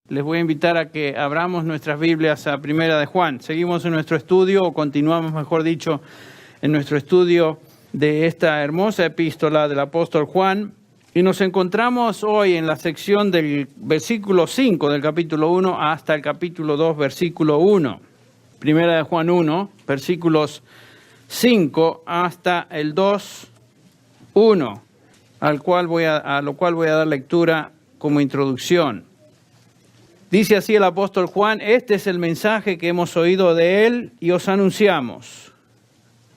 Les voy a invitar a que abramos nuestras Biblias a Primera de Juan. Seguimos en nuestro estudio, o continuamos, mejor dicho, en nuestro estudio de esta hermosa epístola del apóstol Juan. Y nos encontramos hoy en la sección del versículo 5 del capítulo 1 hasta el capítulo 2, versículo 1. Primera de Juan 1, versículos 5 hasta el 2, 1, a lo cual voy a dar lectura como introducción. Dice así el apóstol Juan: este es el mensaje que hemos oído de él y os anunciamos.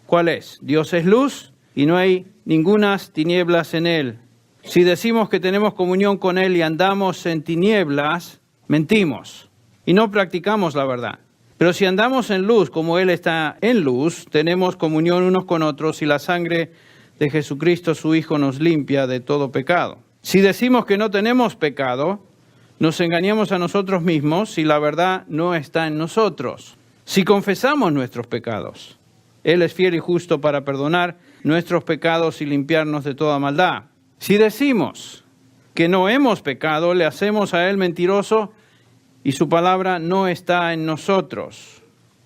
¿Cuál es? Dios es luz y no hay ningunas tinieblas en él. Si decimos que tenemos comunión con él y andamos en tinieblas, mentimos y no practicamos la verdad. Pero si andamos en luz como él está en luz, tenemos comunión unos con otros y la sangre de Jesucristo su Hijo nos limpia de todo pecado. Si decimos que no tenemos pecado, nos engañamos a nosotros mismos y la verdad no está en nosotros. Si confesamos nuestros pecados, él es fiel y justo para perdonar nuestros pecados y limpiarnos de toda maldad. Si decimos que no hemos pecado, le hacemos a él mentiroso y su palabra no está en nosotros.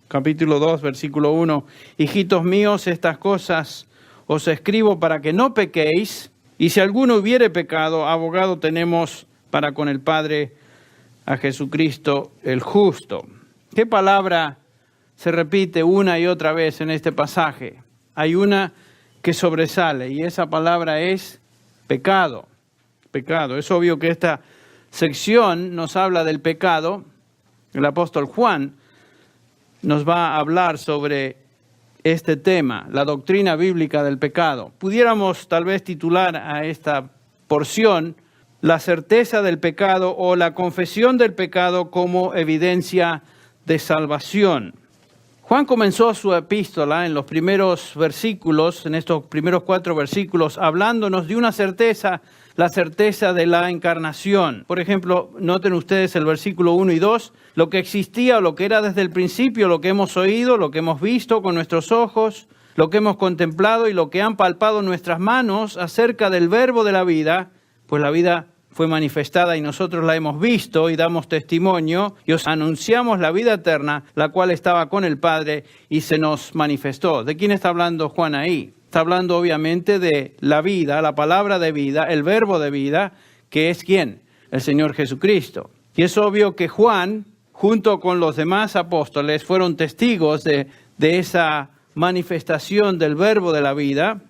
Capítulo 2, versículo 1. Hijitos míos, estas cosas os escribo para que no pequéis, y si alguno hubiere pecado, abogado tenemos para con el Padre, a Jesucristo el justo. ¿Qué palabra se repite una y otra vez en este pasaje? Hay una que sobresale y esa palabra es pecado. Pecado. Es obvio que esta sección nos habla del pecado. El apóstol Juan nos va a hablar sobre este tema, la doctrina bíblica del pecado. Pudiéramos tal vez titular a esta porción la certeza del pecado o la confesión del pecado como evidencia de salvación. Juan comenzó su epístola en los primeros versículos, en estos primeros 4 versículos, hablándonos de una certeza, la certeza de la encarnación. Por ejemplo, noten ustedes el versículo 1 y 2, lo que existía o lo que era desde el principio, lo que hemos oído, lo que hemos visto con nuestros ojos, lo que hemos contemplado y lo que han palpado nuestras manos acerca del verbo de la vida, pues la vida fue manifestada y nosotros la hemos visto y damos testimonio y os anunciamos la vida eterna, la cual estaba con el Padre y se nos manifestó. ¿De quién está hablando Juan ahí? Está hablando obviamente de la vida, la palabra de vida, el verbo de vida, que es ¿quién? El Señor Jesucristo. Y es obvio que Juan, junto con los demás apóstoles, fueron testigos de esa manifestación del verbo de la vida.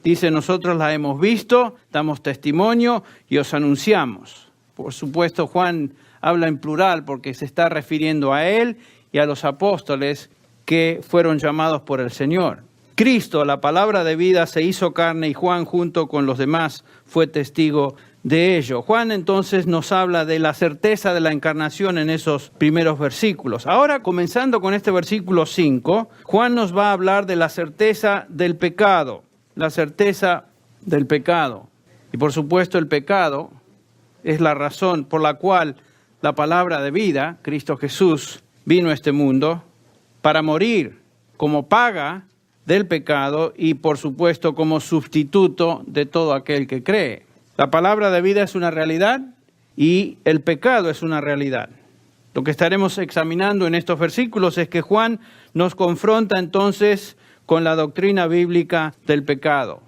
Dice, nosotros la hemos visto, damos testimonio y os anunciamos. Por supuesto, Juan habla en plural porque se está refiriendo a él y a los apóstoles que fueron llamados por el Señor. Cristo, la palabra de vida, se hizo carne y Juan, junto con los demás, fue testigo de ello. Juan entonces nos habla de la certeza de la encarnación en esos primeros versículos. Ahora, comenzando con este versículo 5, Juan nos va a hablar de la certeza del pecado. La certeza del pecado. Y por supuesto el pecado es la razón por la cual la palabra de vida, Cristo Jesús, vino a este mundo para morir como paga del pecado y por supuesto como sustituto de todo aquel que cree. La palabra de vida es una realidad y el pecado es una realidad. Lo que estaremos examinando en estos versículos es que Juan nos confronta entonces con la doctrina bíblica del pecado.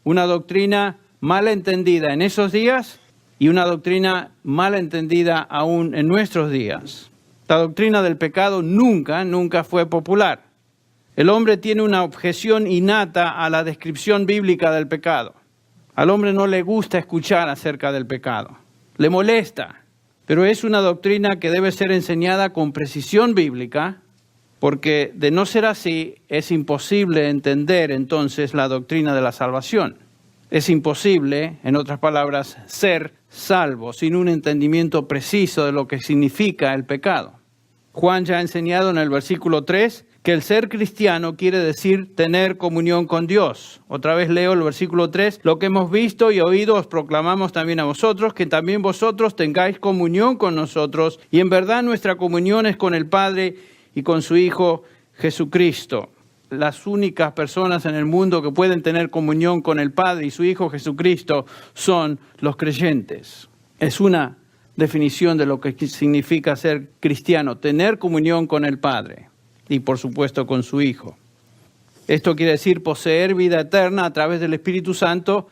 Una doctrina mal entendida en esos días y una doctrina mal entendida aún en nuestros días. La doctrina del pecado nunca fue popular. El hombre tiene una objeción innata a la descripción bíblica del pecado. Al hombre no le gusta escuchar acerca del pecado. Le molesta, pero es una doctrina que debe ser enseñada con precisión bíblica, porque de no ser así, es imposible entender entonces la doctrina de la salvación. Es imposible, en otras palabras, ser salvo sin un entendimiento preciso de lo que significa el pecado. Juan ya ha enseñado en el versículo 3 que el ser cristiano quiere decir tener comunión con Dios. Otra vez leo el versículo 3. Lo que hemos visto y oído os proclamamos también a vosotros, que también vosotros tengáis comunión con nosotros. Y en verdad nuestra comunión es con el Padre y con su Hijo Jesucristo. Las únicas personas en el mundo que pueden tener comunión con el Padre y su Hijo Jesucristo son los creyentes. Es una definición de lo que significa ser cristiano, tener comunión con el Padre y por supuesto con su Hijo. Esto quiere decir poseer vida eterna a través del Espíritu Santo,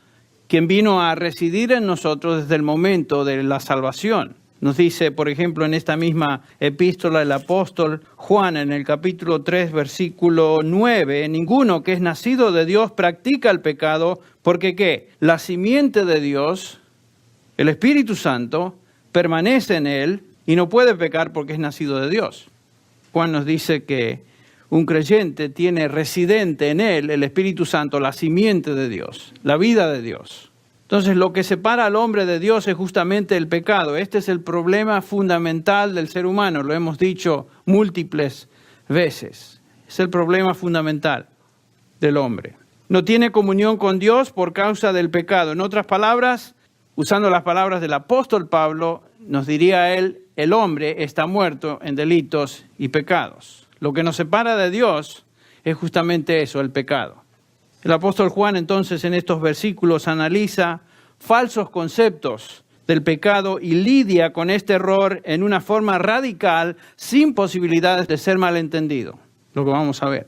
quien vino a residir en nosotros desde el momento de la salvación. Nos dice, por ejemplo, en esta misma epístola el apóstol Juan, en el capítulo 3, versículo 9, ninguno que es nacido de Dios practica el pecado, porque ¿qué? La simiente de Dios, el Espíritu Santo, permanece en él y no puede pecar porque es nacido de Dios. Juan nos dice que un creyente tiene residente en él el Espíritu Santo, la simiente de Dios, la vida de Dios. Entonces, lo que separa al hombre de Dios es justamente el pecado. Este es el problema fundamental del ser humano, lo hemos dicho múltiples veces. Es el problema fundamental del hombre. No tiene comunión con Dios por causa del pecado. En otras palabras, usando las palabras del apóstol Pablo, nos diría él, el hombre está muerto en delitos y pecados. Lo que nos separa de Dios es justamente eso, el pecado. El apóstol Juan entonces en estos versículos analiza falsos conceptos del pecado y lidia con este error en una forma radical sin posibilidades de ser malentendido. Lo que vamos a ver.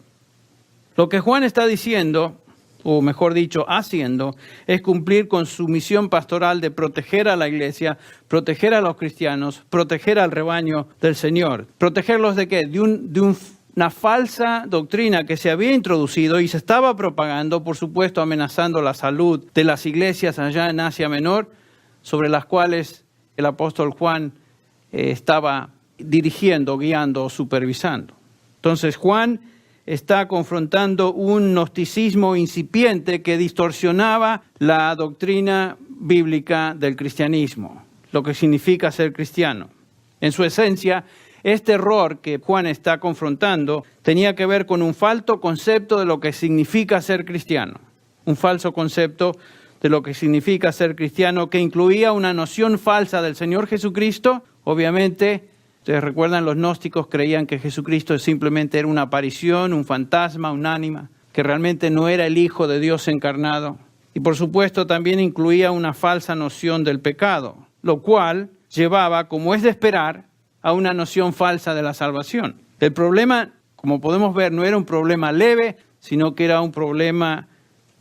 Lo que Juan está diciendo, o mejor dicho, haciendo, es cumplir con su misión pastoral de proteger a la iglesia, proteger a los cristianos, proteger al rebaño del Señor. ¿Protegerlos de qué? De una falsa doctrina que se había introducido y se estaba propagando, por supuesto, amenazando la salud de las iglesias allá en Asia Menor, sobre las cuales el apóstol Juan estaba dirigiendo, guiando o supervisando. Entonces, Juan está confrontando un gnosticismo incipiente que distorsionaba la doctrina bíblica del cristianismo, lo que significa ser cristiano. En su esencia, este error que Juan está confrontando tenía que ver con un falso concepto de lo que significa ser cristiano. Un falso concepto de lo que significa ser cristiano que incluía una noción falsa del Señor Jesucristo. Obviamente, ustedes recuerdan, los gnósticos creían que Jesucristo simplemente era una aparición, un fantasma, un ánima, que realmente no era el Hijo de Dios encarnado. Y por supuesto también incluía una falsa noción del pecado, lo cual llevaba, como es de esperar, a una noción falsa de la salvación. El problema, como podemos ver, no era un problema leve, sino que era un problema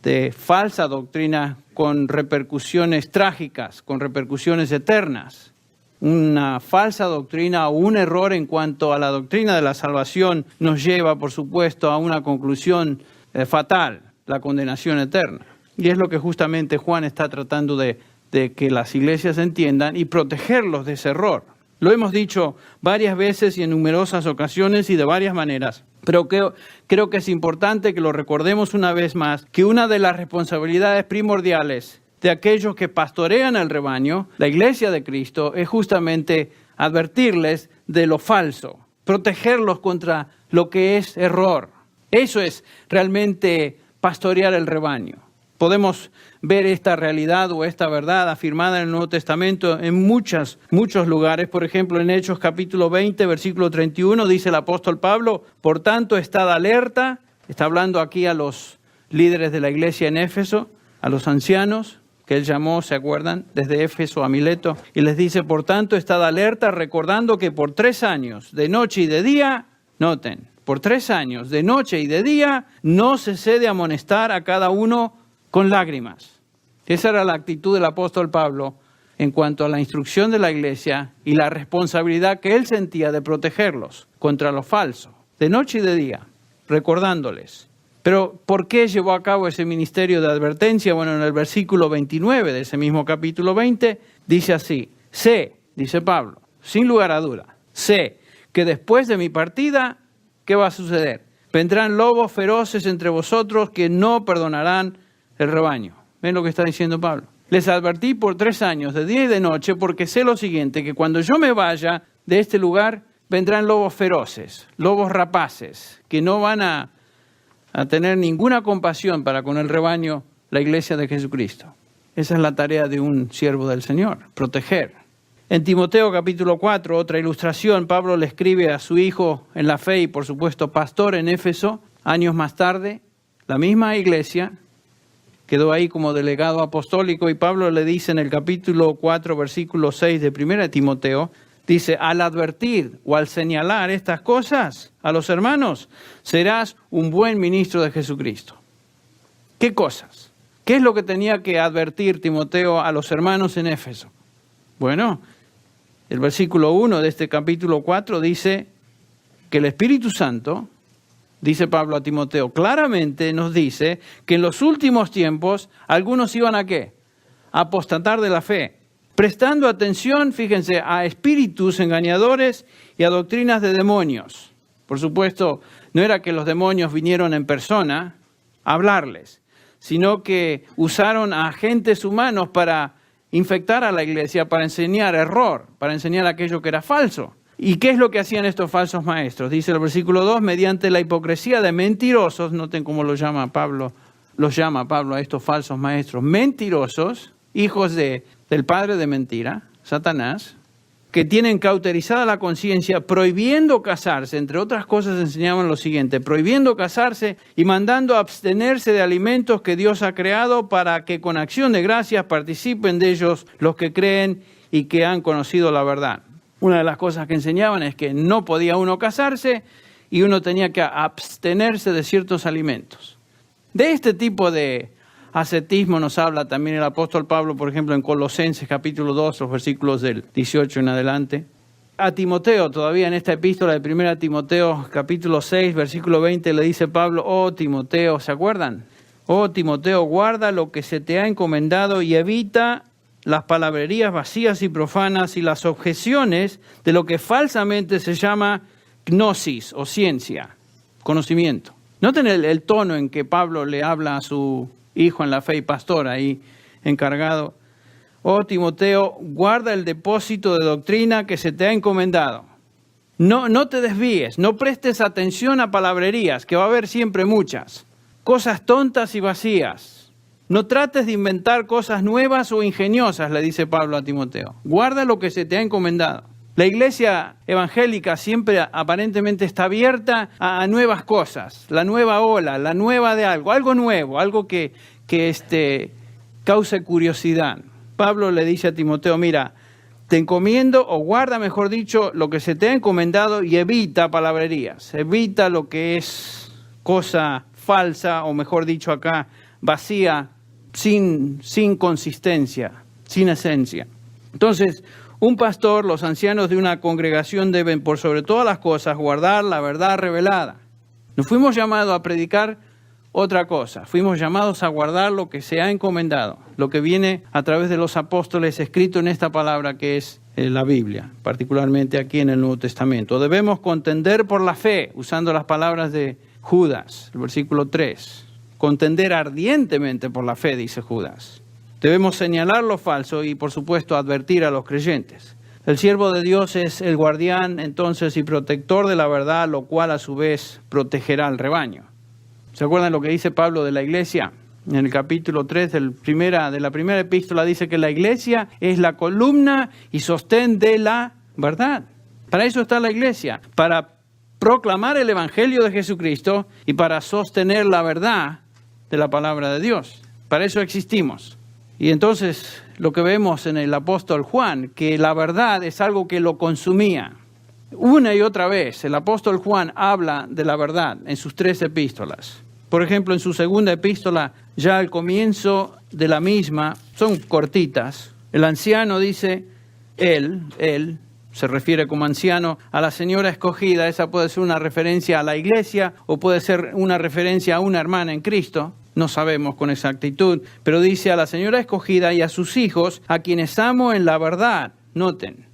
de falsa doctrina con repercusiones trágicas, con repercusiones eternas. Una falsa doctrina o un error en cuanto a la doctrina de la salvación nos lleva, por supuesto, a una conclusión fatal, la condenación eterna. Y es lo que justamente Juan está tratando de que las iglesias entiendan y protegerlos de ese error. Lo hemos dicho varias veces y en numerosas ocasiones y de varias maneras, pero creo que es importante que lo recordemos una vez más, que una de las responsabilidades primordiales de aquellos que pastorean el rebaño, la iglesia de Cristo, es justamente advertirles de lo falso, protegerlos contra lo que es error. Eso es realmente pastorear el rebaño. Podemos ver esta realidad o esta verdad afirmada en el Nuevo Testamento en muchos lugares. Por ejemplo, en Hechos capítulo 20, versículo 31, dice el apóstol Pablo, por tanto, estad alerta. Está hablando aquí a los líderes de la iglesia en Éfeso, a los ancianos que él llamó, ¿se acuerdan? Desde Éfeso a Mileto. Y les dice, por tanto, estad alerta, recordando que por 3 años, de noche y de día, noten, por 3 años, de noche y de día, no cesé de amonestar a cada uno con lágrimas. Esa era la actitud del apóstol Pablo en cuanto a la instrucción de la iglesia y la responsabilidad que él sentía de protegerlos contra lo falso, de noche y de día, recordándoles. Pero, ¿por qué llevó a cabo ese ministerio de advertencia? Bueno, en el versículo 29 de ese mismo capítulo 20, dice así, sé, dice Pablo, sin lugar a duda, sé que después de mi partida, ¿qué va a suceder? Vendrán lobos feroces entre vosotros que no perdonarán el rebaño. ¿Ven lo que está diciendo Pablo? Les advertí por 3 años, de día y de noche, porque sé lo siguiente, que cuando yo me vaya de este lugar, vendrán lobos feroces, lobos rapaces, que no van a tener ninguna compasión para con el rebaño, la iglesia de Jesucristo. Esa es la tarea de un siervo del Señor, proteger. En Timoteo capítulo 4, otra ilustración, Pablo le escribe a su hijo en la fe y por supuesto pastor en Éfeso, años más tarde, la misma iglesia, quedó ahí como delegado apostólico, y Pablo le dice en el capítulo 4, versículo 6 de 1 Timoteo, dice, al advertir o al señalar estas cosas a los hermanos, serás un buen ministro de Jesucristo. ¿Qué cosas? ¿Qué es lo que tenía que advertir Timoteo a los hermanos en Éfeso? Bueno, el versículo 1 de este capítulo 4 dice que el Espíritu Santo, dice Pablo a Timoteo, claramente nos dice que en los últimos tiempos algunos iban a ¿qué? A apostatar de la fe, prestando atención, fíjense, a espíritus engañadores y a doctrinas de demonios. Por supuesto, no era que los demonios vinieron en persona a hablarles, sino que usaron a agentes humanos para infectar a la iglesia, para enseñar error, para enseñar aquello que era falso. ¿Y qué es lo que hacían estos falsos maestros? Dice el versículo 2, mediante la hipocresía de mentirosos, noten cómo los llama Pablo a estos falsos maestros, mentirosos, hijos del padre de mentira, Satanás, que tienen cauterizada la conciencia, prohibiendo casarse, entre otras cosas enseñaban lo siguiente, prohibiendo casarse y mandando abstenerse de alimentos que Dios ha creado para que con acción de gracias participen de ellos los que creen y que han conocido la verdad. Una de las cosas que enseñaban es que no podía uno casarse y uno tenía que abstenerse de ciertos alimentos. De este tipo de ascetismo nos habla también el apóstol Pablo, por ejemplo, en Colosenses capítulo 2, los versículos del 18 en adelante. A Timoteo, todavía en esta epístola de 1 Timoteo capítulo 6, versículo 20, le dice Pablo, oh Timoteo, ¿se acuerdan? Oh Timoteo, guarda lo que se te ha encomendado y evita las palabrerías vacías y profanas y las objeciones de lo que falsamente se llama gnosis o ciencia, conocimiento. Noten el tono en que Pablo le habla a su hijo en la fe y pastor ahí encargado. Oh Timoteo, guarda el depósito de doctrina que se te ha encomendado. No te desvíes, no prestes atención a palabrerías, que va a haber siempre muchas. Cosas tontas y vacías. No trates de inventar cosas nuevas o ingeniosas, le dice Pablo a Timoteo. Guarda lo que se te ha encomendado. La iglesia evangélica siempre aparentemente está abierta a nuevas cosas, la nueva ola, la nueva de algo nuevo, algo que cause curiosidad. Pablo le dice a Timoteo, mira, te encomiendo o guarda, mejor dicho, lo que se te ha encomendado y evita palabrerías, evita lo que es cosa falsa o mejor dicho acá, vacía, sin consistencia, sin esencia. Entonces, un pastor, los ancianos de una congregación deben, por sobre todas las cosas, guardar la verdad revelada. No fuimos llamados a predicar otra cosa, fuimos llamados a guardar lo que se ha encomendado, lo que viene a través de los apóstoles escrito en esta palabra que es la Biblia, particularmente aquí en el Nuevo Testamento. Debemos contender por la fe, usando las palabras de Judas, el versículo 3. Contender ardientemente por la fe, dice Judas. Debemos señalar lo falso y, por supuesto, advertir a los creyentes. El siervo de Dios es el guardián, entonces, y protector de la verdad, lo cual, a su vez, protegerá al rebaño. ¿Se acuerdan lo que dice Pablo de la iglesia? En el capítulo 3 de la primera epístola dice que la iglesia es la columna y sostén de la verdad. Para eso está la iglesia, para proclamar el evangelio de Jesucristo y para sostener la verdad de la palabra de Dios. Para eso existimos. Y entonces lo que vemos en el apóstol Juan, que la verdad es algo que lo consumía. Una y otra vez el apóstol Juan habla de la verdad en sus 3 epístolas. Por ejemplo, en su segunda epístola, ya al comienzo de la misma, son cortitas. El anciano dice, él se refiere como anciano a la señora escogida. Esa puede ser una referencia a la iglesia o puede ser una referencia a una hermana en Cristo. No sabemos con exactitud, pero dice a la señora escogida y a sus hijos, a quienes amo en la verdad. Noten,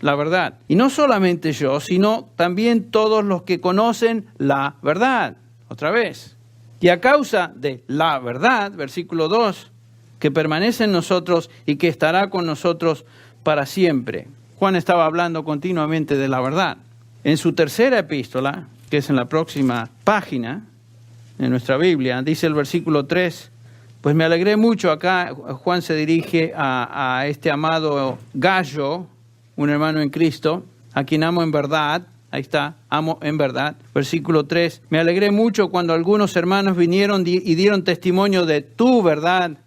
la verdad. Y no solamente yo, sino también todos los que conocen la verdad. Otra vez. Y a causa de la verdad, versículo 2, que permanece en nosotros y que estará con nosotros para siempre. Juan estaba hablando continuamente de la verdad. En su tercera epístola, que es en la próxima página, en nuestra Biblia, dice el versículo 3, pues me alegré mucho. Acá Juan se dirige a este amado Gallo, un hermano en Cristo, a quien amo en verdad. Ahí está, amo en verdad. Versículo 3, me alegré mucho cuando algunos hermanos vinieron y dieron testimonio de tu verdad.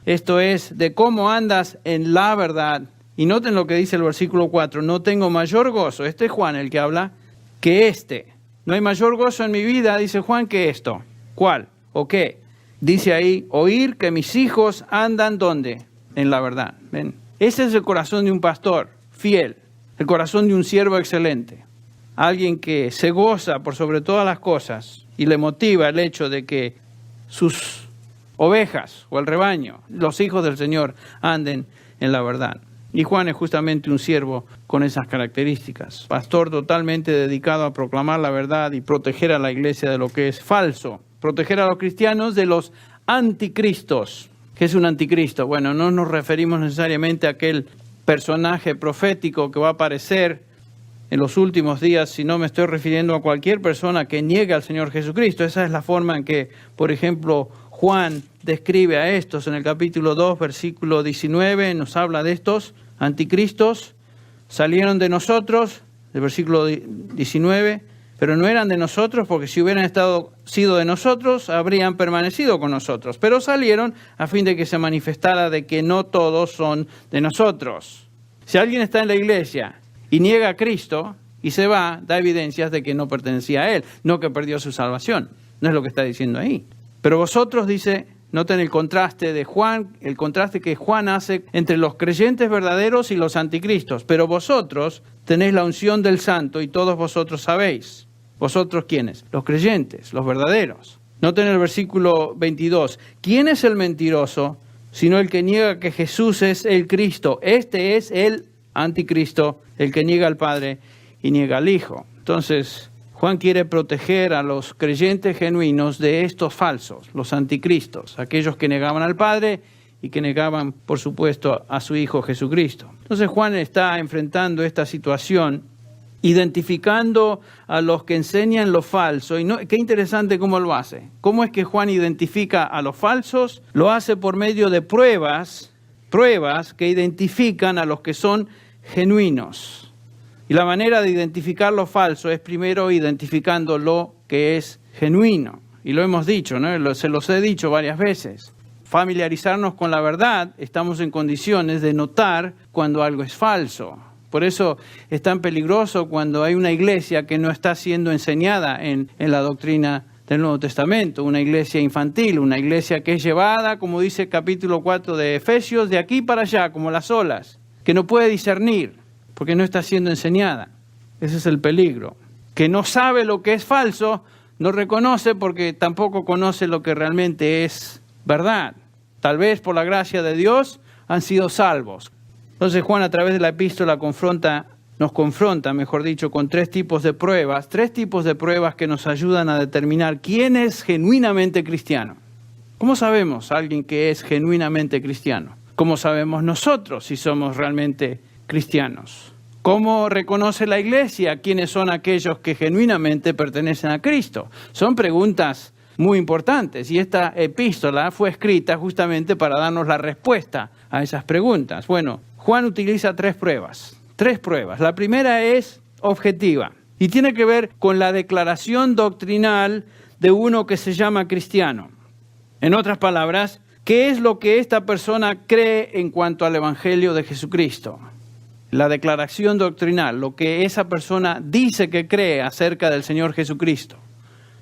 Esto es, de cómo andas en la verdad. Y noten lo que dice el versículo 4, no tengo mayor gozo, este es Juan el que habla, que este. No hay mayor gozo en mi vida, dice Juan, que esto. ¿Cuál? ¿O qué? Dice ahí, oír que mis hijos andan ¿dónde? En la verdad. ¿Ven? Ese es el corazón de un pastor fiel, el corazón de un siervo excelente. Alguien que se goza por sobre todas las cosas y le motiva el hecho de que sus ovejas o el rebaño, los hijos del Señor, anden en la verdad. Y Juan es justamente un siervo con esas características. Pastor totalmente dedicado a proclamar la verdad y proteger a la iglesia de lo que es falso. Proteger a los cristianos de los anticristos. ¿Qué es un anticristo? Bueno, no nos referimos necesariamente a aquel personaje profético que va a aparecer en los últimos días, sino me estoy refiriendo a cualquier persona que niegue al Señor Jesucristo. Esa es la forma en que, por ejemplo, Juan describe a estos en el capítulo 2, versículo 19, nos habla de estos anticristos, salieron de nosotros, del versículo 19, pero no eran de nosotros, porque si hubieran sido de nosotros, habrían permanecido con nosotros, pero salieron a fin de que se manifestara de que no todos son de nosotros. Si alguien está en la iglesia y niega a Cristo y se va, da evidencias de que no pertenecía a Él, no que perdió su salvación, no es lo que está diciendo ahí. Pero vosotros, dice, noten el contraste de Juan, el contraste que Juan hace entre los creyentes verdaderos y los anticristos. Pero vosotros tenéis la unción del Santo y todos vosotros sabéis. ¿Vosotros quiénes? Los creyentes, los verdaderos. Noten el versículo 22. ¿Quién es el mentiroso sino el que niega que Jesús es el Cristo? Este es el anticristo, el que niega al Padre y niega al Hijo. Entonces, Juan quiere proteger a los creyentes genuinos de estos falsos, los anticristos, aquellos que negaban al Padre y que negaban, por supuesto, a su Hijo Jesucristo. Entonces Juan está enfrentando esta situación, identificando a los que enseñan lo falso. Y qué interesante cómo lo hace. ¿Cómo es que Juan identifica a los falsos? Lo hace por medio de pruebas que identifican a los que son genuinos. Y la manera de identificar lo falso es primero identificando lo que es genuino. Y lo hemos dicho, ¿no? Se los he dicho varias veces. Familiarizarnos con la verdad, estamos en condiciones de notar cuando algo es falso. Por eso es tan peligroso cuando hay una iglesia que no está siendo enseñada en la doctrina del Nuevo Testamento, una iglesia infantil, una iglesia que es llevada, como dice el capítulo 4 de Efesios, de aquí para allá, como las olas, que no puede discernir, porque no está siendo enseñada. Ese es el peligro. Que no sabe lo que es falso, no reconoce porque tampoco conoce lo que realmente es verdad. Tal vez por la gracia de Dios han sido salvos. Entonces Juan a través de la epístola nos confronta, mejor dicho, con tres tipos de pruebas que nos ayudan a determinar quién es genuinamente cristiano. ¿Cómo sabemos a alguien que es genuinamente cristiano? ¿Cómo sabemos nosotros si somos realmente cristianos? ¿Cómo reconoce la iglesia quiénes son aquellos que genuinamente pertenecen a Cristo? Son preguntas muy importantes y esta epístola fue escrita justamente para darnos la respuesta a esas preguntas. Bueno, Juan utiliza tres pruebas. La primera es objetiva y tiene que ver con la declaración doctrinal de uno que se llama cristiano. En otras palabras, ¿qué es lo que esta persona cree en cuanto al Evangelio de Jesucristo? La declaración doctrinal, lo que esa persona dice que cree acerca del Señor Jesucristo.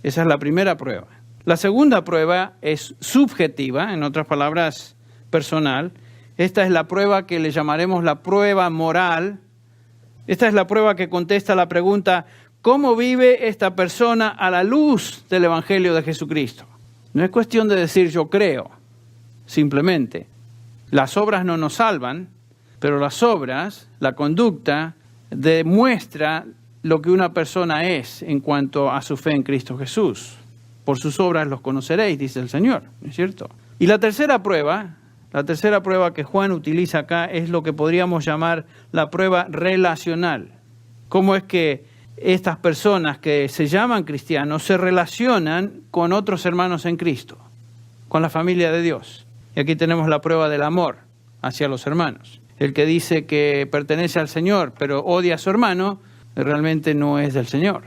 Esa es la primera prueba. La segunda prueba es subjetiva, en otras palabras, personal. Esta es la prueba que le llamaremos la prueba moral. Esta es la prueba que contesta la pregunta, ¿cómo vive esta persona a la luz del Evangelio de Jesucristo? No es cuestión de decir yo creo, simplemente. Las obras no nos salvan, pero las obras, la conducta, demuestra lo que una persona es en cuanto a su fe en Cristo Jesús. Por sus obras los conoceréis, dice el Señor, ¿no es cierto? Y la tercera prueba que Juan utiliza acá es lo que podríamos llamar la prueba relacional. ¿Cómo es que estas personas que se llaman cristianos se relacionan con otros hermanos en Cristo, con la familia de Dios? Y aquí tenemos la prueba del amor hacia los hermanos. El que dice que pertenece al Señor, pero odia a su hermano, realmente no es del Señor.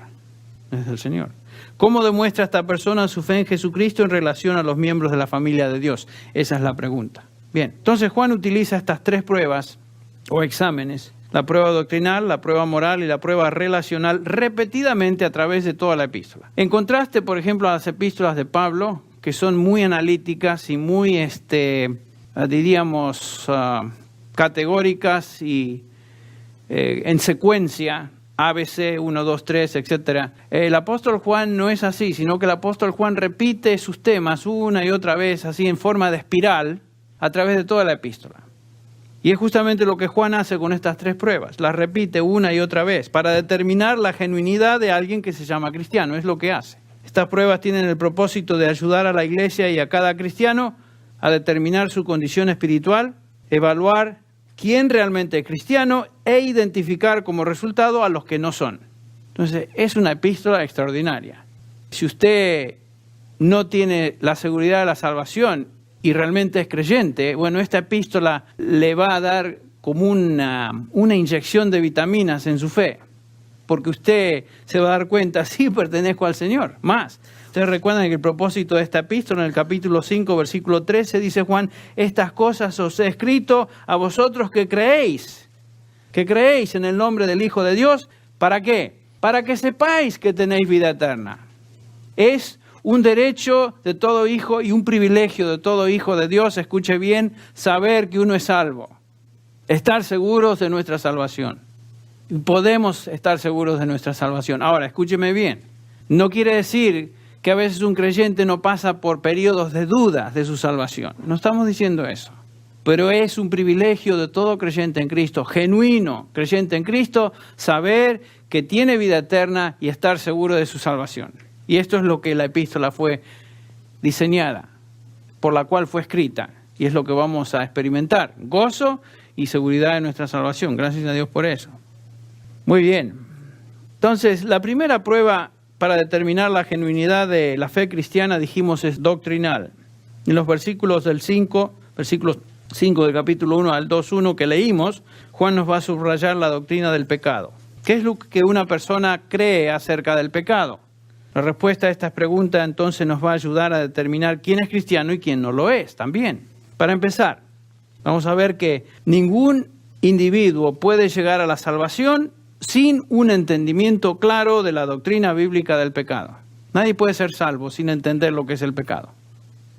No es del Señor. ¿Cómo demuestra esta persona su fe en Jesucristo en relación a los miembros de la familia de Dios? Esa es la pregunta. Bien, entonces Juan utiliza estas tres pruebas o exámenes, la prueba doctrinal, la prueba moral y la prueba relacional, repetidamente a través de toda la epístola. En contraste, por ejemplo, a las epístolas de Pablo, que son muy analíticas y muy, categóricas y en secuencia, ABC, 1, 2, 3, etc. El apóstol Juan no es así, sino que el apóstol Juan repite sus temas una y otra vez, así en forma de espiral, a través de toda la epístola. Y es justamente lo que Juan hace con estas tres pruebas. Las repite una y otra vez para determinar la genuinidad de alguien que se llama cristiano. Es lo que hace. Estas pruebas tienen el propósito de ayudar a la iglesia y a cada cristiano a determinar su condición espiritual, evaluar quién realmente es cristiano e identificar como resultado a los que no son. Entonces, es una epístola extraordinaria. Si usted no tiene la seguridad de la salvación y realmente es creyente, bueno, esta epístola le va a dar como una inyección de vitaminas en su fe, porque usted se va a dar cuenta, sí pertenezco al Señor, más. Ustedes recuerdan que el propósito de esta epístola, en el capítulo 5, versículo 13, dice Juan, estas cosas os he escrito a vosotros que creéis en el nombre del Hijo de Dios. ¿Para qué? Para que sepáis que tenéis vida eterna. Es un derecho de todo hijo y un privilegio de todo hijo de Dios, escuche bien, saber que uno es salvo, estar seguros de nuestra salvación. Podemos estar seguros de nuestra salvación. Ahora, escúcheme bien, no quiere decir que a veces un creyente no pasa por periodos de dudas de su salvación. No estamos diciendo eso. Pero es un privilegio de todo creyente en Cristo, genuino creyente en Cristo, saber que tiene vida eterna y estar seguro de su salvación. Y esto es lo que la epístola fue diseñada, por la cual fue escrita. Y es lo que vamos a experimentar, gozo y seguridad de nuestra salvación. Gracias a Dios por eso. Muy bien. Entonces, la primera prueba para determinar la genuinidad de la fe cristiana, dijimos, es doctrinal. En los versículos 5 del capítulo 1 al 2:1 que leímos, Juan nos va a subrayar la doctrina del pecado. ¿Qué es lo que una persona cree acerca del pecado? La respuesta a esta pregunta entonces nos va a ayudar a determinar quién es cristiano y quién no lo es también. Para empezar, vamos a ver que ningún individuo puede llegar a la salvación sin un entendimiento claro de la doctrina bíblica del pecado. Nadie puede ser salvo sin entender lo que es el pecado.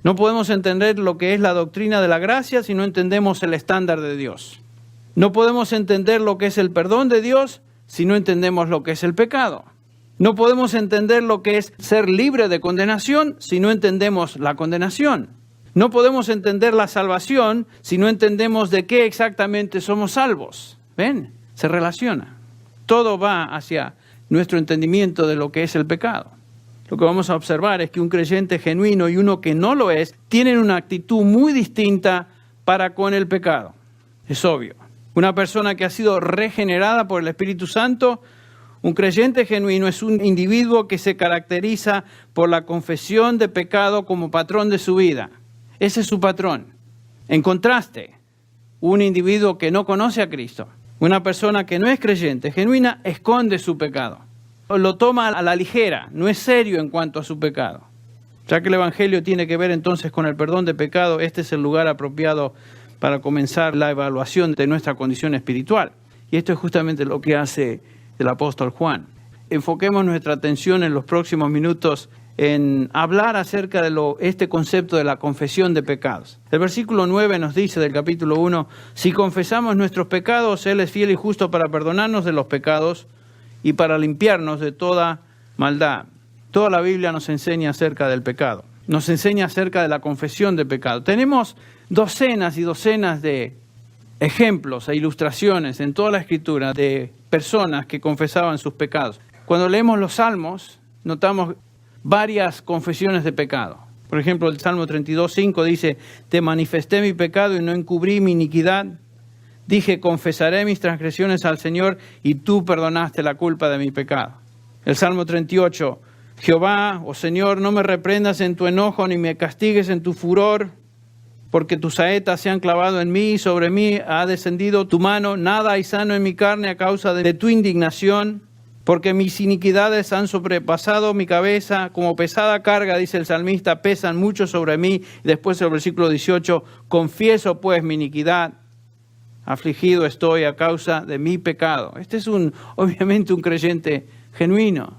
No podemos entender lo que es la doctrina de la gracia si no entendemos el estándar de Dios. No podemos entender lo que es el perdón de Dios si no entendemos lo que es el pecado. No podemos entender lo que es ser libre de condenación si no entendemos la condenación. No podemos entender la salvación si no entendemos de qué exactamente somos salvos. ¿Ven? Se relaciona. Todo va hacia nuestro entendimiento de lo que es el pecado. Lo que vamos a observar es que un creyente genuino y uno que no lo es, tienen una actitud muy distinta para con el pecado. Es obvio. Una persona que ha sido regenerada por el Espíritu Santo, un creyente genuino es un individuo que se caracteriza por la confesión de pecado como patrón de su vida. Ese es su patrón. En contraste, un individuo que no conoce a Cristo, una persona que no es creyente, genuina, esconde su pecado. Lo toma a la ligera, no es serio en cuanto a su pecado. Ya que el Evangelio tiene que ver entonces con el perdón de pecado, este es el lugar apropiado para comenzar la evaluación de nuestra condición espiritual. Y esto es justamente lo que hace el apóstol Juan. Enfoquemos nuestra atención en los próximos minutos en hablar acerca de este concepto de la confesión de pecados. El versículo 9 nos dice del capítulo 1, si confesamos nuestros pecados, Él es fiel y justo para perdonarnos de los pecados y para limpiarnos de toda maldad. Toda la Biblia nos enseña acerca del pecado. Nos enseña acerca de la confesión de pecado. Tenemos docenas y docenas de ejemplos e ilustraciones en toda la Escritura de personas que confesaban sus pecados. Cuando leemos los Salmos, notamos varias confesiones de pecado. Por ejemplo, el Salmo 32:5 dice, te manifesté mi pecado y no encubrí mi iniquidad. Dije, confesaré mis transgresiones al Señor y tú perdonaste la culpa de mi pecado. El Salmo 38, Jehová, oh Señor, no me reprendas en tu enojo ni me castigues en tu furor, porque tus saetas se han clavado en mí y sobre mí ha descendido tu mano. Nada hay sano en mi carne a causa de tu indignación. Porque mis iniquidades han sobrepasado mi cabeza, como pesada carga, dice el salmista, pesan mucho sobre mí. Después el versículo 18, confieso pues mi iniquidad, afligido estoy a causa de mi pecado. Este es obviamente un creyente genuino.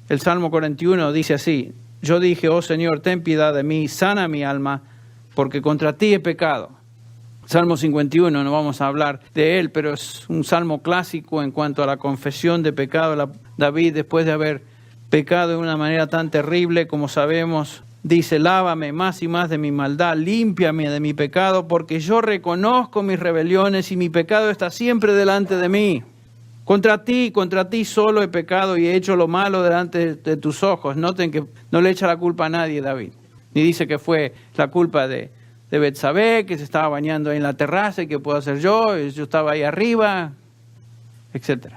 El Salmo 41 dice así, yo dije, oh Señor, ten piedad de mí, sana mi alma, porque contra ti he pecado. Salmo 51, no vamos a hablar de él, pero es un salmo clásico en cuanto a la confesión de pecado. David, después de haber pecado de una manera tan terrible, como sabemos, dice, lávame más y más de mi maldad, límpiame de mi pecado, porque yo reconozco mis rebeliones y mi pecado está siempre delante de mí. Contra ti solo he pecado y he hecho lo malo delante de tus ojos. Noten que no le echa la culpa a nadie, David. Ni dice que fue la culpa de Betsabé, que se estaba bañando ahí en la terraza y que puedo hacer yo estaba ahí arriba, etc.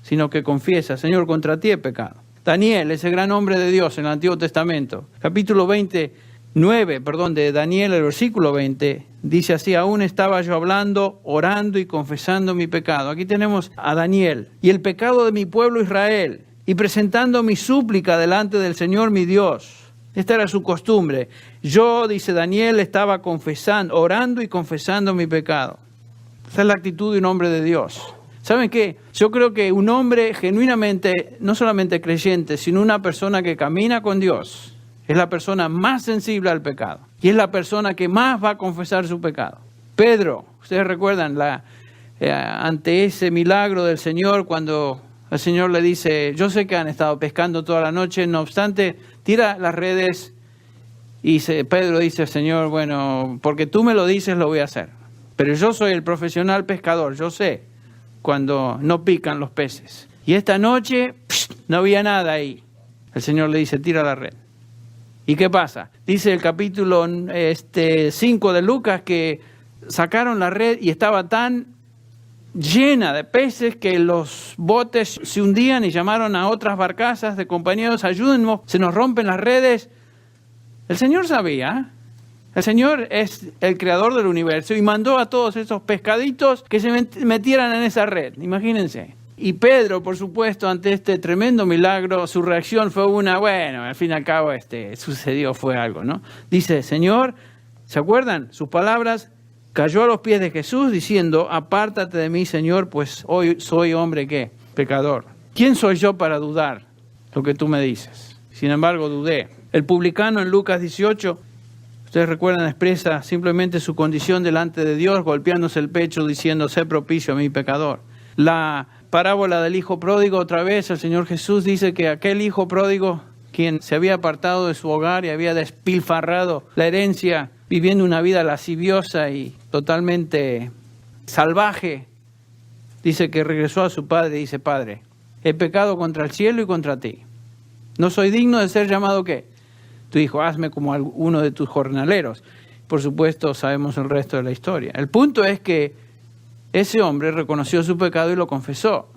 Sino que confiesa, Señor, contra ti he pecado. Daniel, ese gran hombre de Dios en el Antiguo Testamento, capítulo 29, de Daniel, el versículo 20, dice así, aún estaba yo hablando, orando y confesando mi pecado. Aquí tenemos a Daniel, y el pecado de mi pueblo Israel, y presentando mi súplica delante del Señor mi Dios. Esta era su costumbre. Yo, dice Daniel, estaba confesando, orando y confesando mi pecado. Esa es la actitud de un hombre de Dios. ¿Saben qué? Yo creo que un hombre genuinamente, no solamente creyente, sino una persona que camina con Dios, es la persona más sensible al pecado. Y es la persona que más va a confesar su pecado. Pedro, ustedes recuerdan, ante ese milagro del Señor, cuando el Señor le dice, yo sé que han estado pescando toda la noche, no obstante, tira las redes. Y Pedro dice, Señor, bueno, porque tú me lo dices, lo voy a hacer. Pero yo soy el profesional pescador, yo sé cuando no pican los peces. Y esta noche no había nada ahí. El Señor le dice, tira la red. ¿Y qué pasa? Dice el capítulo 5 de Lucas que sacaron la red y estaba tan llena de peces que los botes se hundían y llamaron a otras barcazas de compañeros, ayúdennos, se nos rompen las redes. El Señor sabía, el Señor es el creador del universo y mandó a todos esos pescaditos que se metieran en esa red, imagínense. Y Pedro, por supuesto, ante este tremendo milagro, su reacción fue bueno, al fin y al cabo sucedió, fue algo, ¿no? Dice, Señor, ¿se acuerdan? Sus palabras, cayó a los pies de Jesús diciendo, apártate de mí, Señor, pues hoy soy hombre, ¿qué? Pecador. ¿Quién soy yo para dudar lo que tú me dices? Sin embargo, dudé. El publicano en Lucas 18, ustedes recuerdan, expresa simplemente su condición delante de Dios, golpeándose el pecho diciendo, sé propicio a mi pecador. La parábola del hijo pródigo, otra vez el Señor Jesús dice que aquel hijo pródigo, quien se había apartado de su hogar y había despilfarrado la herencia, viviendo una vida lasciviosa y totalmente salvaje, dice que regresó a su padre y dice, Padre, he pecado contra el cielo y contra ti. No soy digno de ser llamado, ¿qué? Tu hijo, hazme como uno de tus jornaleros. Por supuesto, sabemos el resto de la historia. El punto es que ese hombre reconoció su pecado y lo confesó.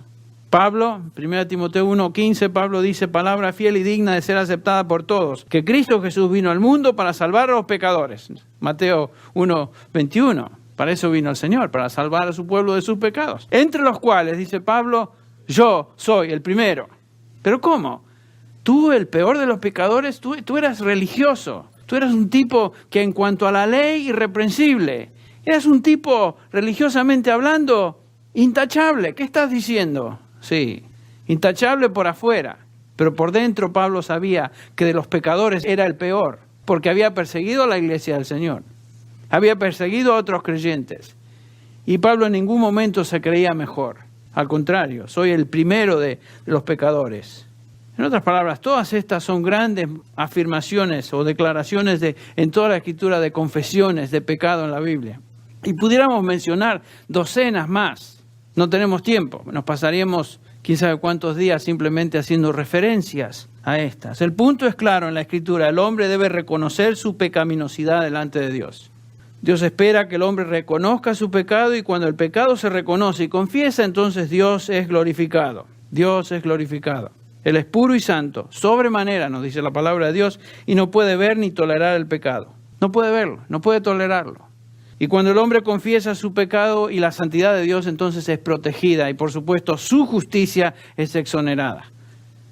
Pablo, 1 Timoteo 1:15, Pablo dice, palabra fiel y digna de ser aceptada por todos, que Cristo Jesús vino al mundo para salvar a los pecadores. Mateo 1:21, para eso vino el Señor, para salvar a su pueblo de sus pecados. Entre los cuales, dice Pablo, yo soy el primero. ¿Pero cómo? Tú, el peor de los pecadores, tú eras religioso. Tú eras un tipo que en cuanto a la ley, irreprensible. Eras un tipo, religiosamente hablando, intachable. ¿Qué estás diciendo? Sí, intachable por afuera. Pero por dentro Pablo sabía que de los pecadores era el peor, porque había perseguido a la iglesia del Señor. Había perseguido a otros creyentes. Y Pablo en ningún momento se creía mejor. Al contrario, soy el primero de los pecadores. En otras palabras, todas estas son grandes afirmaciones o declaraciones en toda la escritura de confesiones de pecado en la Biblia. Y pudiéramos mencionar docenas más. No tenemos tiempo. Nos pasaríamos quién sabe cuántos días simplemente haciendo referencias a estas. El punto es claro en la escritura. El hombre debe reconocer su pecaminosidad delante de Dios. Dios espera que el hombre reconozca su pecado y cuando el pecado se reconoce y confiesa, entonces Dios es glorificado. Dios es glorificado. Él es puro y santo, sobremanera, nos dice la palabra de Dios, y no puede ver ni tolerar el pecado. No puede verlo, no puede tolerarlo. Y cuando el hombre confiesa su pecado y la santidad de Dios, entonces es protegida y por supuesto su justicia es exonerada.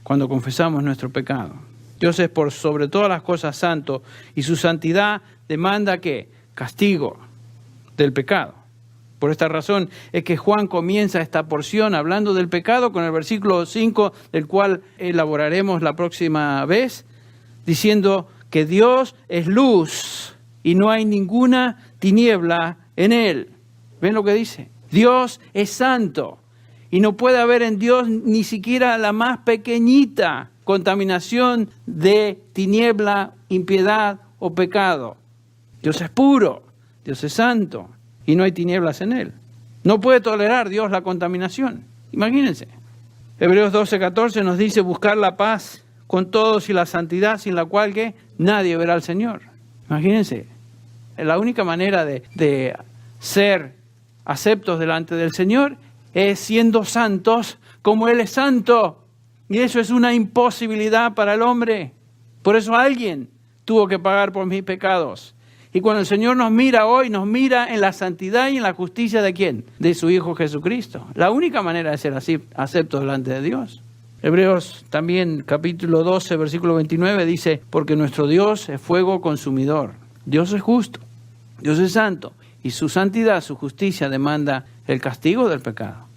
cuando confesamos nuestro pecado. Dios es por sobre todas las cosas santo y su santidad demanda ¿qué? Castigo del pecado. Por esta razón es que Juan comienza esta porción hablando del pecado con el versículo 5, del cual elaboraremos la próxima vez, diciendo que Dios es luz y no hay ninguna tiniebla en él. ¿Ven lo que dice? Dios es santo y no puede haber en Dios ni siquiera la más pequeñita contaminación de tiniebla, impiedad o pecado. Dios es puro, Dios es santo y no hay tinieblas en él. No puede tolerar Dios la contaminación. Imagínense. Hebreos 12:14 nos dice buscar la paz con todos y la santidad sin la cual que nadie verá al Señor. Imagínense. La única manera de ser aceptos delante del Señor es siendo santos como Él es santo. Y eso es una imposibilidad para el hombre. Por eso alguien tuvo que pagar por mis pecados. Y cuando el Señor nos mira hoy, nos mira en la santidad y en la justicia ¿de quién? De su Hijo Jesucristo. La única manera de ser así, acepto delante de Dios. Hebreos también, capítulo 12, versículo 29, dice, porque nuestro Dios es fuego consumidor. Dios es justo, Dios es santo. Y su santidad, su justicia demanda el castigo del pecado.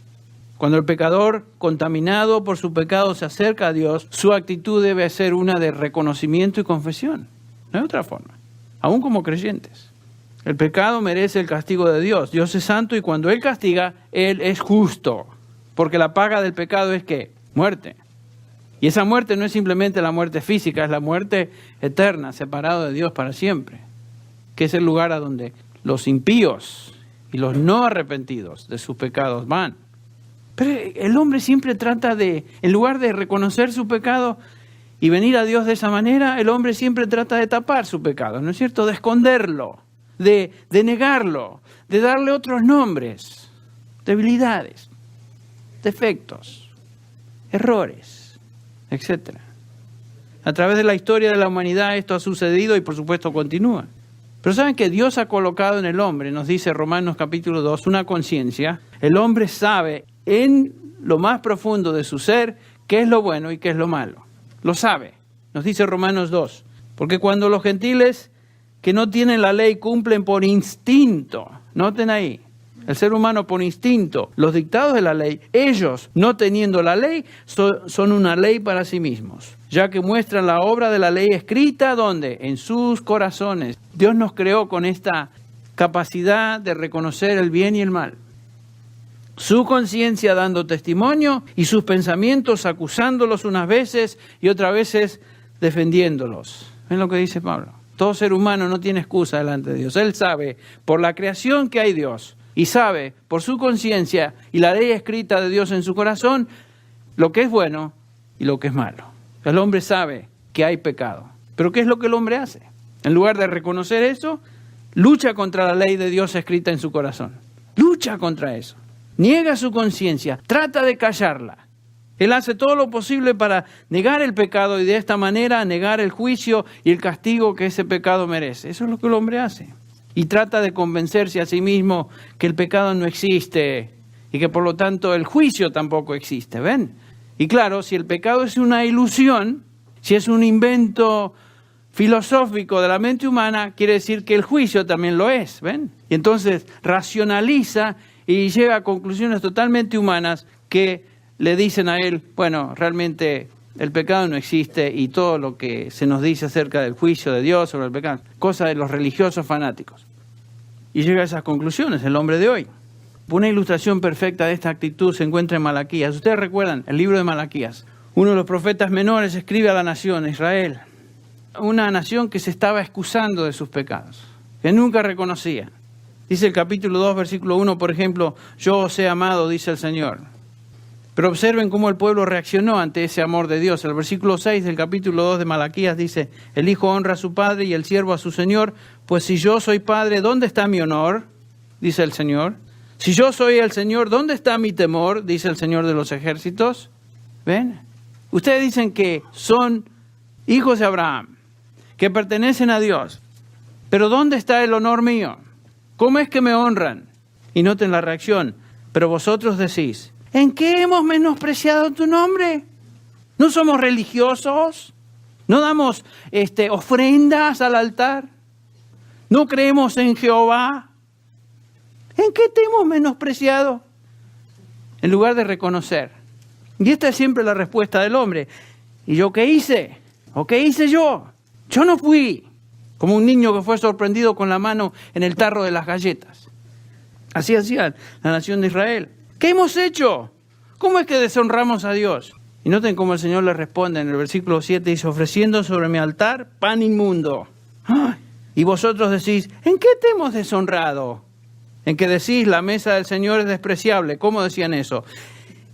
Cuando el pecador, contaminado por su pecado, se acerca a Dios, su actitud debe ser una de reconocimiento y confesión. No hay otra forma, aún como creyentes. El pecado merece el castigo de Dios. Dios es santo y cuando Él castiga, Él es justo. Porque la paga del pecado es ¿qué? Muerte. Y esa muerte no es simplemente la muerte física, es la muerte eterna, separado de Dios para siempre. Que es el lugar a donde los impíos y los no arrepentidos de sus pecados van. Pero el hombre siempre trata de, en lugar de reconocer su pecado y venir a Dios de esa manera, el hombre siempre trata de tapar su pecado, ¿no es cierto? De esconderlo, de negarlo, de darle otros nombres, debilidades, defectos, errores, etc. A través de la historia de la humanidad esto ha sucedido y por supuesto continúa. Pero saben que Dios ha colocado en el hombre, nos dice Romanos capítulo 2, una conciencia. El hombre sabe en lo más profundo de su ser qué es lo bueno y qué es lo malo. Lo sabe, nos dice Romanos 2. Porque cuando los gentiles que no tienen la ley cumplen por instinto, noten ahí, el ser humano por instinto, los dictados de la ley, ellos no teniendo la ley son una ley para sí mismos, ya que muestran la obra de la ley escrita, ¿dónde? En sus corazones. Dios nos creó con esta capacidad de reconocer el bien y el mal. Su conciencia dando testimonio y sus pensamientos acusándolos unas veces y otras veces defendiéndolos. ¿Ven lo que dice Pablo? Todo ser humano no tiene excusa delante de Dios. Él sabe por la creación que hay Dios y sabe por su conciencia y la ley escrita de Dios en su corazón lo que es bueno y lo que es malo. El hombre sabe que hay pecado. ¿Pero qué es lo que el hombre hace? En lugar de reconocer eso, lucha contra la ley de Dios escrita en su corazón. Lucha contra eso. Niega su conciencia, trata de callarla. Él hace todo lo posible para negar el pecado y de esta manera negar el juicio y el castigo que ese pecado merece. Eso es lo que el hombre hace. Y trata de convencerse a sí mismo que el pecado no existe y que por lo tanto el juicio tampoco existe, ¿ven? Y claro, si el pecado es una ilusión, si es un invento filosófico de la mente humana, quiere decir que el juicio también lo es, ¿ven? Y entonces racionaliza y llega a conclusiones totalmente humanas que le dicen a él, bueno, realmente el pecado no existe y todo lo que se nos dice acerca del juicio de Dios sobre el pecado, cosa de los religiosos fanáticos. Y llega a esas conclusiones el hombre de hoy. Una ilustración perfecta de esta actitud se encuentra en Malaquías. Ustedes recuerdan el libro de Malaquías. Uno de los profetas menores escribe a la nación, Israel, una nación que se estaba excusando de sus pecados, que nunca reconocía. Dice el capítulo 2, versículo 1, por ejemplo, yo os he amado, dice el Señor. Pero observen cómo el pueblo reaccionó ante ese amor de Dios. El versículo 6 del capítulo 2 de Malaquías dice, el hijo honra a su padre y el siervo a su señor, pues si yo soy padre, ¿dónde está mi honor? Dice el Señor. Si yo soy el Señor, ¿dónde está mi temor? Dice el Señor de los ejércitos. ¿Ven? Ustedes dicen que son hijos de Abraham, que pertenecen a Dios. Pero ¿dónde está el honor mío? ¿Cómo es que me honran? Y noten la reacción. Pero vosotros decís, ¿en qué hemos menospreciado tu nombre? ¿No somos religiosos? ¿No damos ofrendas al altar? ¿No creemos en Jehová? ¿En qué te hemos menospreciado? En lugar de reconocer. Y esta es siempre la respuesta del hombre. ¿Y yo qué hice? ¿O qué hice yo? Yo no fui como un niño que fue sorprendido con la mano en el tarro de las galletas. Así hacía la nación de Israel. ¿Qué hemos hecho? ¿Cómo es que deshonramos a Dios? Y noten cómo el Señor le responde en el versículo 7, dice, ofreciendo sobre mi altar pan inmundo. ¡Ay! Y vosotros decís, ¿en qué te hemos deshonrado? En que decís, la mesa del Señor es despreciable. ¿Cómo decían eso?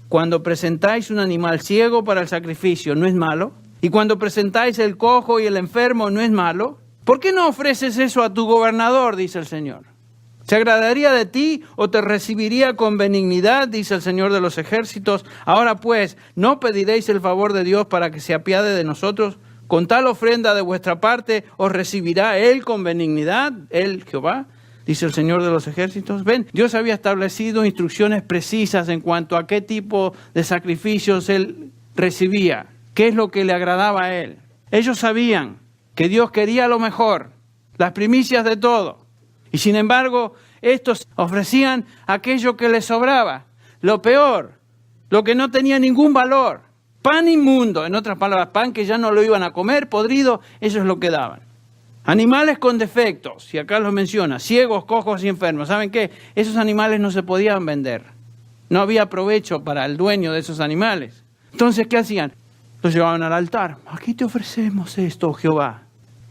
Cuando presentáis un animal ciego para el sacrificio, ¿no es malo? Y cuando presentáis el cojo y el enfermo, ¿no es malo? ¿Por qué no ofreces eso a tu gobernador? Dice el Señor. ¿Se agradaría de ti o te recibiría con benignidad? Dice el Señor de los ejércitos. Ahora pues, ¿no pediréis el favor de Dios para que se apiade de nosotros? Con tal ofrenda de vuestra parte, ¿os recibirá Él con benignidad? Él, Jehová, dice el Señor de los ejércitos. Ven, Dios había establecido instrucciones precisas en cuanto a qué tipo de sacrificios Él recibía. ¿Qué es lo que le agradaba a Él? Ellos sabían que Dios quería lo mejor, las primicias de todo. Y sin embargo, estos ofrecían aquello que les sobraba, lo peor, lo que no tenía ningún valor. Pan inmundo, en otras palabras, pan que ya no lo iban a comer, podrido, eso es lo que daban. Animales con defectos, y acá los menciona, ciegos, cojos y enfermos. ¿Saben qué? Esos animales no se podían vender. No había provecho para el dueño de esos animales. Entonces, ¿qué hacían? Los llevaban al altar. Aquí te ofrecemos esto, Jehová.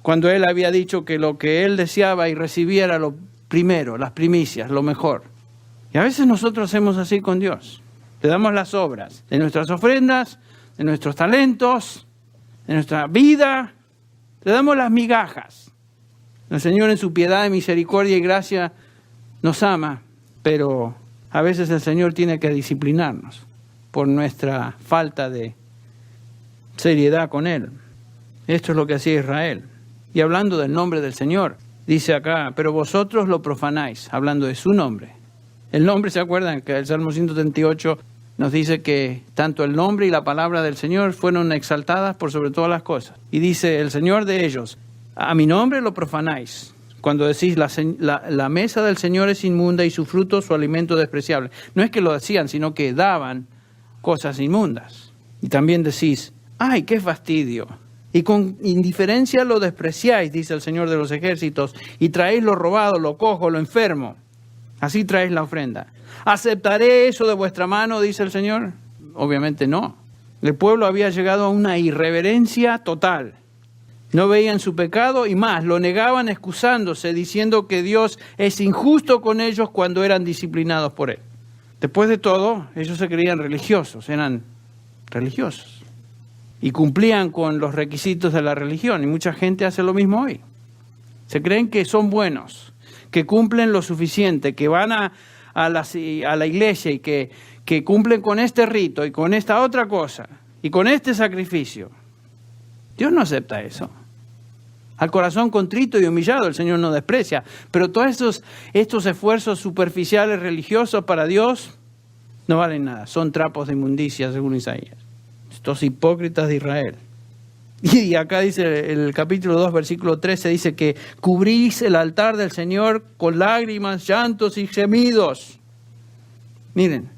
Cuando él había dicho que lo que él deseaba y recibía era lo primero, las primicias, lo mejor. Y a veces nosotros hacemos así con Dios. Le damos las obras de nuestras ofrendas, de nuestros talentos, de nuestra vida. Le damos las migajas. El Señor en su piedad, misericordia y gracia nos ama, pero a veces el Señor tiene que disciplinarnos por nuestra falta de seriedad con Él. Esto es lo que hacía Israel. Y hablando del nombre del Señor, dice acá, pero vosotros lo profanáis, hablando de su nombre. El nombre, ¿se acuerdan? Que el Salmo 138 nos dice que tanto el nombre y la palabra del Señor fueron exaltadas por sobre todas las cosas. Y dice el Señor de ellos, a mi nombre lo profanáis. Cuando decís la mesa del Señor es inmunda y su fruto, su alimento despreciable. No es que lo decían, sino que daban cosas inmundas. Y también decís, ¡ay, qué fastidio! Y con indiferencia lo despreciáis, dice el Señor de los ejércitos, y traéis lo robado, lo cojo, lo enfermo. Así traéis la ofrenda. ¿Aceptaré eso de vuestra mano, dice el Señor? Obviamente no. El pueblo había llegado a una irreverencia total. No veían su pecado y más, lo negaban excusándose, diciendo que Dios es injusto con ellos cuando eran disciplinados por Él. Después de todo, ellos se creían religiosos, eran religiosos. Y cumplían con los requisitos de la religión. Y mucha gente hace lo mismo hoy. Se creen que son buenos, que cumplen lo suficiente, que van a la iglesia y que cumplen con este rito y con esta otra cosa y con este sacrificio. Dios no acepta eso. Al corazón contrito y humillado el Señor no desprecia. Pero todos estos esfuerzos superficiales religiosos para Dios no valen nada. Son trapos de inmundicia, según Isaías. Estos hipócritas de Israel. Y acá dice el capítulo 2, versículo 13, dice que cubrís el altar del Señor con lágrimas, llantos y gemidos. Miren,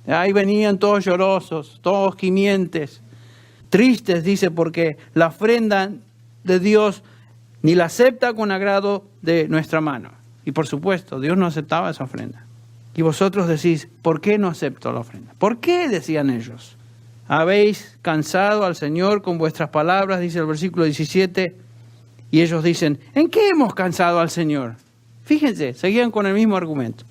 ahí venían todos llorosos, todos gimientes, tristes, dice, porque la ofrenda de Dios ni la acepta con agrado de nuestra mano. Y por supuesto, Dios no aceptaba esa ofrenda. Y vosotros decís, ¿por qué no acepto la ofrenda? ¿Por qué? Decían ellos. Habéis cansado al Señor con vuestras palabras, dice el versículo 17, y ellos dicen, ¿en qué hemos cansado al Señor? Fíjense, seguían con el mismo argumento.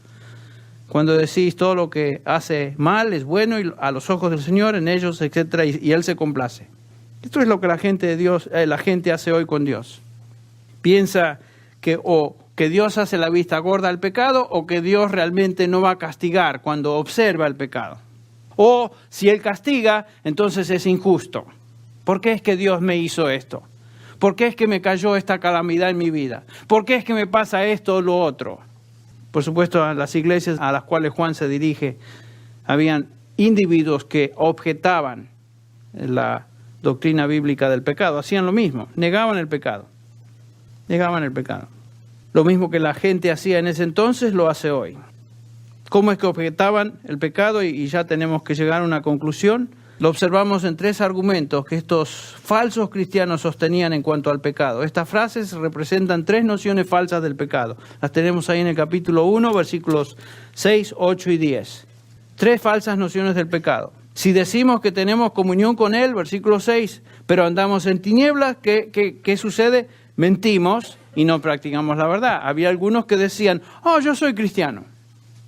Cuando decís todo lo que hace mal es bueno y a los ojos del Señor, en ellos, etcétera, y Él se complace. Esto es lo que la gente hace hoy con Dios. Piensa que o que Dios hace la vista gorda al pecado o que Dios realmente no va a castigar cuando observa el pecado. O si Él castiga, entonces es injusto. ¿Por qué es que Dios me hizo esto? ¿Por qué es que me cayó esta calamidad en mi vida? ¿Por qué es que me pasa esto o lo otro? Por supuesto, a las iglesias a las cuales Juan se dirige, habían individuos que objetaban la doctrina bíblica del pecado. Hacían lo mismo, negaban el pecado. Negaban el pecado. Lo mismo que la gente hacía en ese entonces, lo hace hoy. ¿Cómo es que objetaban el pecado? Y ya tenemos que llegar a una conclusión. Lo observamos en 3 argumentos que estos falsos cristianos sostenían en cuanto al pecado. Estas frases representan 3 nociones falsas del pecado. Las tenemos ahí en el capítulo 1, versículos 6, 8 y 10. 3 falsas nociones del pecado. Si decimos que tenemos comunión con Él, versículo 6, pero andamos en tinieblas, ¿qué sucede? Mentimos y no practicamos la verdad. Había algunos que decían, yo soy cristiano,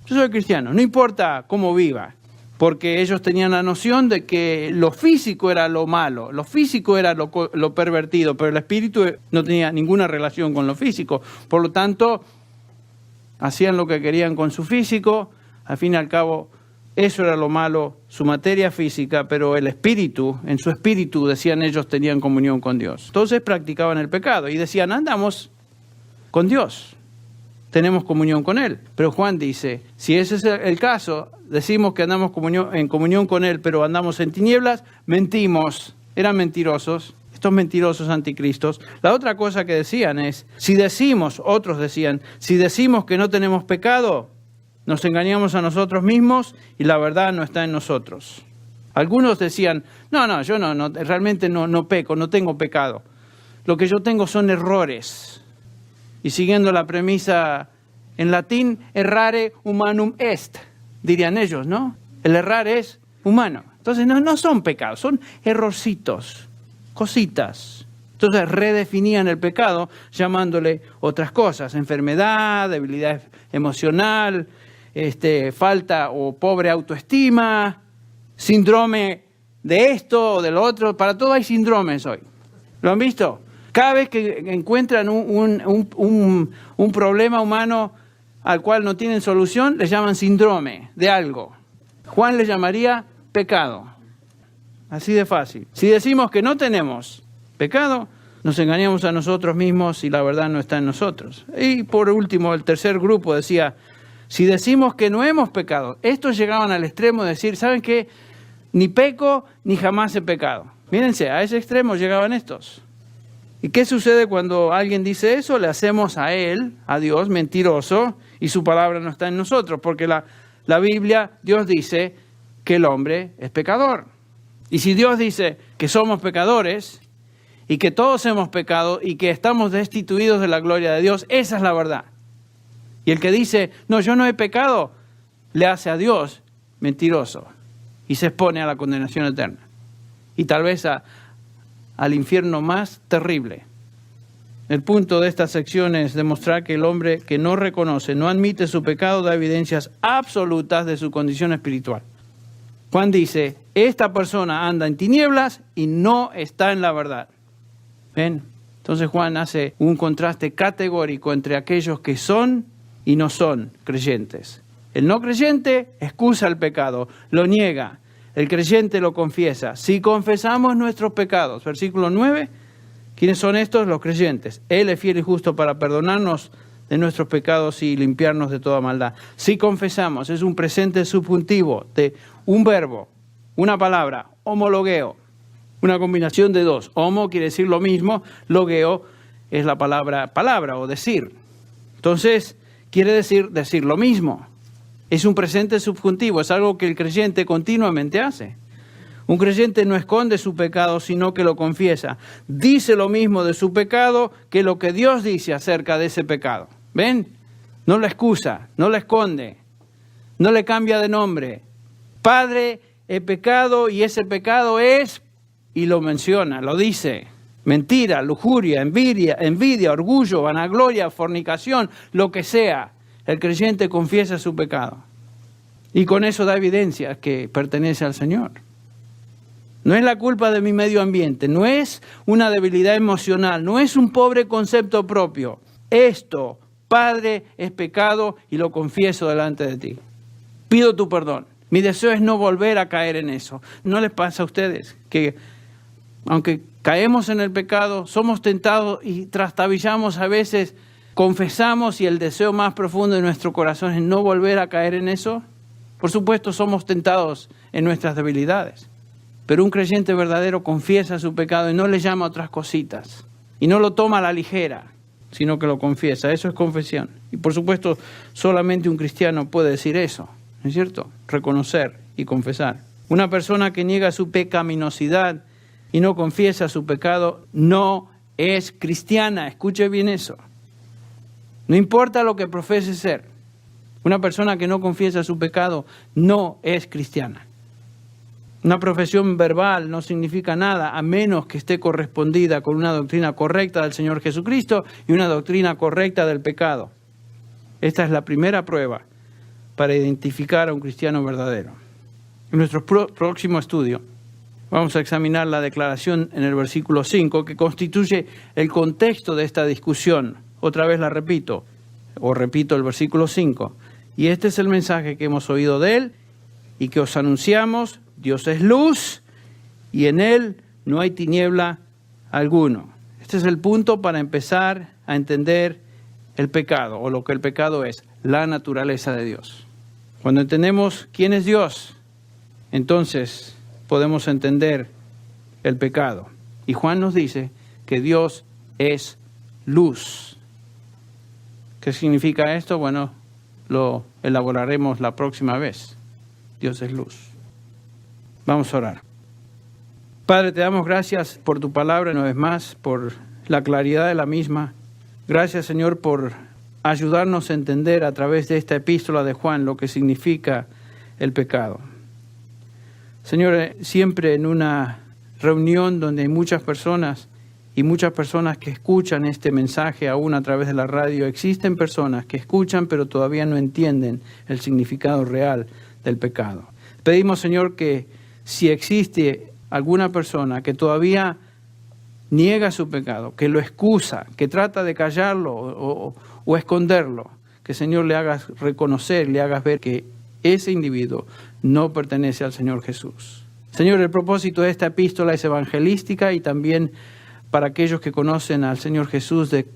no importa cómo viva. Porque ellos tenían la noción de que lo físico era lo malo, lo físico era lo pervertido, pero el espíritu no tenía ninguna relación con lo físico. Por lo tanto, hacían lo que querían con su físico, al fin y al cabo, eso era lo malo, su materia física, pero el espíritu, en su espíritu, decían ellos, tenían comunión con Dios. Entonces practicaban el pecado y decían, andamos con Dios, tenemos comunión con Él. Pero Juan dice, si ese es el caso, decimos que andamos en comunión con Él, pero andamos en tinieblas, mentimos, eran mentirosos, estos mentirosos anticristos. La otra cosa que decían es, otros decían, si decimos que no tenemos pecado, nos engañamos a nosotros mismos y la verdad no está en nosotros. Algunos decían, yo realmente no peco, no tengo pecado. Lo que yo tengo son errores. Y siguiendo la premisa en latín, errare humanum est, dirían ellos, ¿no? El errar es humano. Entonces no son pecados, son errorcitos, cositas. Entonces redefinían el pecado llamándole otras cosas, enfermedad, debilidad emocional, falta o pobre autoestima, síndrome de esto o de lo otro. Para todo hay síndromes hoy. ¿Lo han visto? Cada vez que encuentran un problema humano al cual no tienen solución, le llaman síndrome de algo. Juan le llamaría pecado. Así de fácil. Si decimos que no tenemos pecado, nos engañamos a nosotros mismos y la verdad no está en nosotros. Y por último, el tercer grupo decía, si decimos que no hemos pecado, estos llegaban al extremo de decir, ¿saben qué? Ni peco, ni jamás he pecado. Mírense, a ese extremo llegaban estos. ¿Y qué sucede cuando alguien dice eso? Le hacemos a él, a Dios, mentiroso, y su palabra no está en nosotros, porque la Biblia, Dios dice que el hombre es pecador. Y si Dios dice que somos pecadores, y que todos hemos pecado, y que estamos destituidos de la gloria de Dios, esa es la verdad. Y el que dice, no, yo no he pecado, le hace a Dios mentiroso, y se expone a la condenación eterna. Y tal vez al infierno más terrible. El punto de esta sección es demostrar que el hombre que no reconoce, no admite su pecado, da evidencias absolutas de su condición espiritual. Juan dice, esta persona anda en tinieblas y no está en la verdad. ¿Ven? Entonces Juan hace un contraste categórico entre aquellos que son y no son creyentes. El no creyente excusa el pecado, lo niega. El creyente lo confiesa. Si confesamos nuestros pecados, versículo 9, ¿quiénes son estos? Los creyentes. Él es fiel y justo para perdonarnos de nuestros pecados y limpiarnos de toda maldad. Si confesamos, es un presente subjuntivo de un verbo, una palabra, homologeo, una combinación de dos. Homo quiere decir lo mismo, logeo es la palabra o decir. Entonces, quiere decir lo mismo. Es un presente subjuntivo, es algo que el creyente continuamente hace. Un creyente no esconde su pecado, sino que lo confiesa. Dice lo mismo de su pecado que lo que Dios dice acerca de ese pecado. ¿Ven? No lo excusa, no lo esconde, no le cambia de nombre. Padre, he pecado y ese pecado es, y lo menciona, lo dice. Mentira, lujuria, envidia, orgullo, vanagloria, fornicación, lo que sea. El creyente confiesa su pecado y con eso da evidencia que pertenece al Señor. No es la culpa de mi medio ambiente, no es una debilidad emocional, no es un pobre concepto propio. Esto, Padre, es pecado y lo confieso delante de ti. Pido tu perdón. Mi deseo es no volver a caer en eso. ¿No les pasa a ustedes que aunque caemos en el pecado, somos tentados y trastabillamos a veces, confesamos y el deseo más profundo de nuestro corazón es no volver a caer en eso? Por supuesto, somos tentados en nuestras debilidades. Pero un creyente verdadero confiesa su pecado y no le llama a otras cositas. Y no lo toma a la ligera, sino que lo confiesa. Eso es confesión. Y por supuesto, solamente un cristiano puede decir eso, ¿no es cierto? Reconocer y confesar. Una persona que niega su pecaminosidad y no confiesa su pecado no es cristiana. Escuche bien eso. No importa lo que profese ser. Una persona que no confiesa su pecado no es cristiana. Una profesión verbal no significa nada a menos que esté correspondida con una doctrina correcta del Señor Jesucristo y una doctrina correcta del pecado. Esta es la primera prueba para identificar a un cristiano verdadero. En nuestro próximo estudio vamos a examinar la declaración en el versículo 5 que constituye el contexto de esta discusión. Otra vez la repito el versículo 5. Y este es el mensaje que hemos oído de Él y que os anunciamos. Dios es luz y en Él no hay tiniebla alguno. Este es el punto para empezar a entender el pecado o lo que el pecado es, la naturaleza de Dios. Cuando entendemos quién es Dios, entonces podemos entender el pecado. Y Juan nos dice que Dios es luz. ¿Qué significa esto? Bueno, lo elaboraremos la próxima vez. Dios es luz. Vamos a orar. Padre, te damos gracias por tu palabra una vez más, por la claridad de la misma. Gracias, Señor, por ayudarnos a entender a través de esta epístola de Juan lo que significa el pecado. Señor, siempre en una reunión donde hay muchas personas que escuchan este mensaje aún a través de la radio, existen personas que escuchan pero todavía no entienden el significado real del pecado. Pedimos, Señor, que si existe alguna persona que todavía niega su pecado, que lo excusa, que trata de callarlo o esconderlo, que Señor le hagas reconocer, le hagas ver que ese individuo no pertenece al Señor Jesús. Señor, el propósito de esta epístola es evangelística y también para aquellos que conocen al Señor Jesús de